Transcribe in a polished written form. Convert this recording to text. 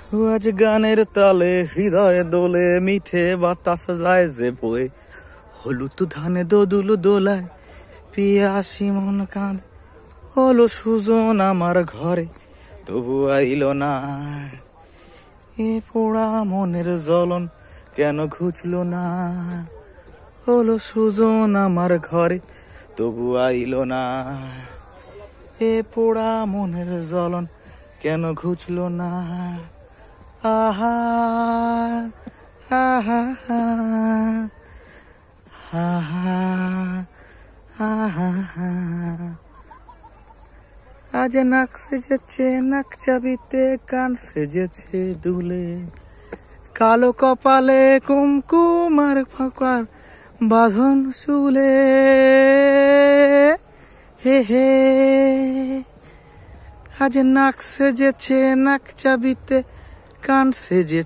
আজ গানের তালে হৃদয় দোলে, মিঠে বাতাস যায় যে বয়ে, হলুদ ধানে দোদুল দোলায়, পিয়াসি মন কাঁদে। হলো সুজন আমার ঘরে, তবু আইল না। এ পোড়া মনের জ্বলন কেন ঘুচলো না? হলো সুজন আমার ঘরে, তবু আইল না। এ পোড়া মনের জ্বলন কেন ঘুচলো না? আহা আহা আহা আহা। আজ নাক সেজেছে নাক চাবিতে, কান সেজেছে দুলে, কালো কপালে কুমকুম আর ফাঁকার বাঁধন চুলে। হে হে, আজ নাক সেজেছে নাক চাবিতে, কান সেজেছে